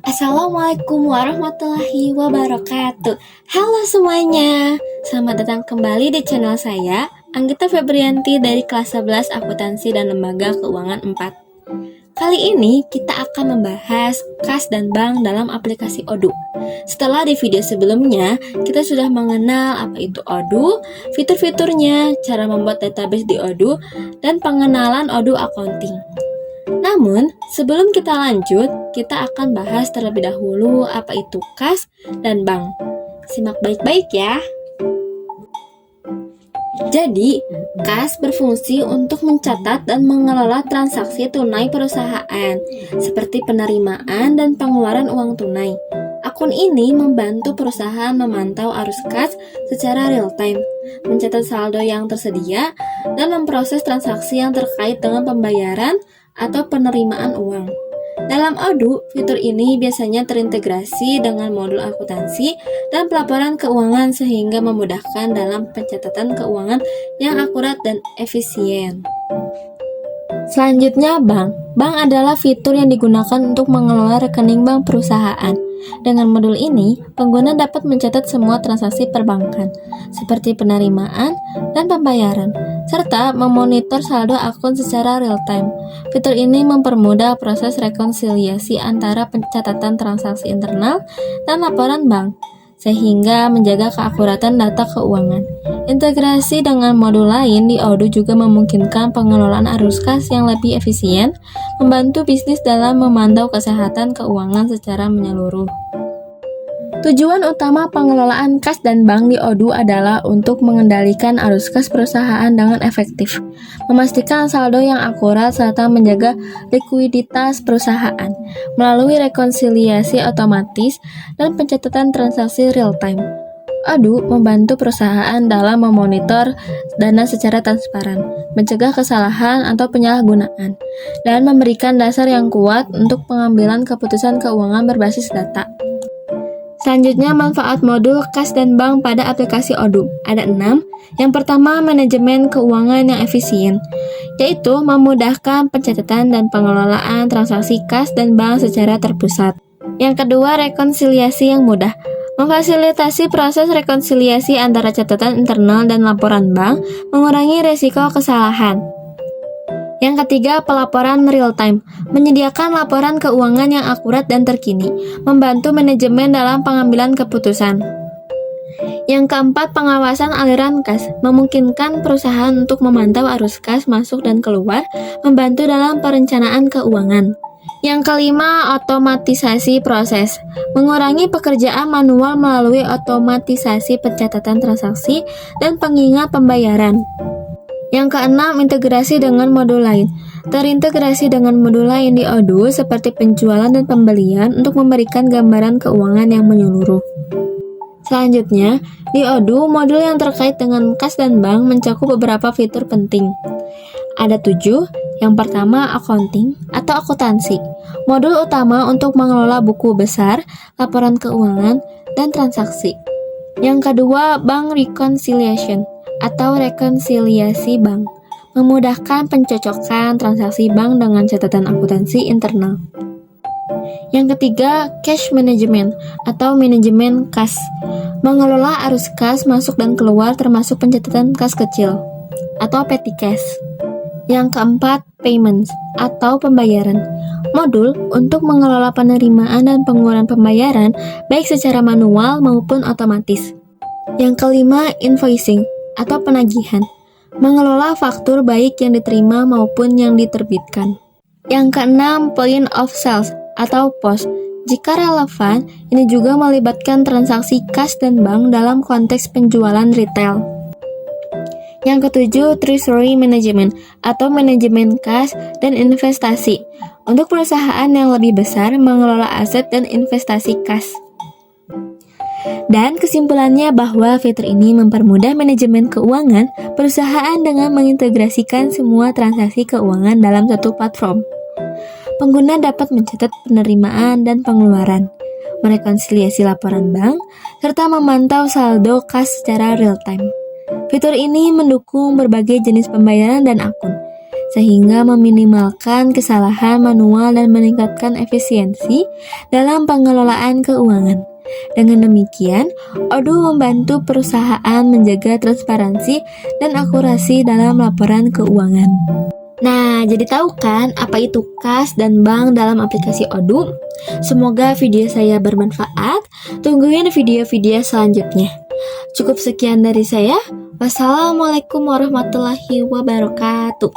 Assalamualaikum warahmatullahi wabarakatuh. Halo semuanya, selamat datang kembali di channel saya, Anggita Febrianti dari kelas 11 Akuntansi dan Lembaga Keuangan 4. Kali ini kita akan membahas kas dan bank dalam aplikasi Odoo. Setelah di video sebelumnya, kita sudah mengenal apa itu Odoo, fitur-fiturnya, cara membuat database di Odoo, dan pengenalan Odoo Accounting. Namun, sebelum kita lanjut, kita akan bahas terlebih dahulu apa itu kas dan bank. Simak baik-baik ya. Jadi, kas berfungsi untuk mencatat dan mengelola transaksi tunai perusahaan, seperti penerimaan dan pengeluaran uang tunai. Akun ini membantu perusahaan memantau arus kas secara real-time, mencatat saldo yang tersedia, dan memproses transaksi yang terkait dengan pembayaran atau penerimaan uang. Dalam Odoo, fitur ini biasanya terintegrasi dengan modul akuntansi dan pelaporan keuangan sehingga memudahkan dalam pencatatan keuangan yang akurat dan efisien. Selanjutnya, bank. Bank adalah fitur yang digunakan untuk mengelola rekening bank perusahaan. Dengan modul ini, pengguna dapat mencatat semua transaksi perbankan, seperti penerimaan dan pembayaran, serta memonitor saldo akun secara real-time. Fitur ini mempermudah proses rekonsiliasi antara pencatatan transaksi internal dan laporan bank, sehingga menjaga keakuratan data keuangan. Integrasi dengan modul lain di Odoo juga memungkinkan pengelolaan arus kas yang lebih efisien, membantu bisnis dalam memantau kesehatan keuangan secara menyeluruh. Tujuan utama pengelolaan kas dan bank di Odoo adalah untuk mengendalikan arus kas perusahaan dengan efektif, memastikan saldo yang akurat, serta menjaga likuiditas perusahaan melalui rekonsiliasi otomatis dan pencatatan transaksi real-time. Odoo membantu perusahaan dalam memonitor dana secara transparan, mencegah kesalahan atau penyalahgunaan, dan memberikan dasar yang kuat untuk pengambilan keputusan keuangan berbasis data. Selanjutnya, manfaat modul kas dan bank pada aplikasi Odoo. Ada 6. Yang pertama, manajemen keuangan yang efisien, yaitu memudahkan pencatatan dan pengelolaan transaksi kas dan bank secara terpusat. Yang kedua, rekonsiliasi yang mudah, memfasilitasi proses rekonsiliasi antara catatan internal dan laporan bank, mengurangi risiko kesalahan. Yang ketiga, pelaporan real-time, menyediakan laporan keuangan yang akurat dan terkini, membantu manajemen dalam pengambilan keputusan. Yang keempat, pengawasan aliran kas, memungkinkan perusahaan untuk memantau arus kas masuk dan keluar, membantu dalam perencanaan keuangan. Yang kelima, otomatisasi proses, mengurangi pekerjaan manual melalui otomatisasi pencatatan transaksi dan pengingat pembayaran. Yang keenam, integrasi dengan modul lain. Terintegrasi dengan modul lain di Odoo seperti penjualan dan pembelian untuk memberikan gambaran keuangan yang menyeluruh. Selanjutnya, di Odoo, modul yang terkait dengan kas dan bank mencakup beberapa fitur penting. Ada 7. Yang pertama, accounting atau akuntansi. Modul utama untuk mengelola buku besar, laporan keuangan, dan transaksi. Yang kedua, bank reconciliation atau rekonsiliasi bank, memudahkan pencocokan transaksi bank dengan catatan akuntansi internal. Yang ketiga, cash management atau manajemen kas, mengelola arus kas masuk dan keluar termasuk pencatatan kas kecil atau petty cash. Yang keempat, payments atau pembayaran, modul untuk mengelola penerimaan dan pengeluaran pembayaran baik secara manual maupun otomatis. Yang kelima, invoicing atau penagihan, mengelola faktur baik yang diterima maupun yang diterbitkan. Yang keenam, point of sales atau POS. Jika relevan, ini juga melibatkan transaksi kas dan bank dalam konteks penjualan retail. Yang ketujuh, treasury management atau manajemen kas dan investasi, untuk perusahaan yang lebih besar mengelola aset dan investasi kas. Dan kesimpulannya bahwa fitur ini mempermudah manajemen keuangan perusahaan dengan mengintegrasikan semua transaksi keuangan dalam satu platform. Pengguna dapat mencatat penerimaan dan pengeluaran, merekonsiliasi laporan bank, serta memantau saldo kas secara real-time. Fitur ini mendukung berbagai jenis pembayaran dan akun, sehingga meminimalkan kesalahan manual dan meningkatkan efisiensi dalam pengelolaan keuangan. Dengan demikian, Odoo membantu perusahaan menjaga transparansi dan akurasi dalam laporan keuangan. Nah, jadi tahu kan apa itu kas dan bank dalam aplikasi Odoo? Semoga video saya bermanfaat. Tungguin video-video selanjutnya. Cukup sekian dari saya. Wassalamualaikum warahmatullahi wabarakatuh.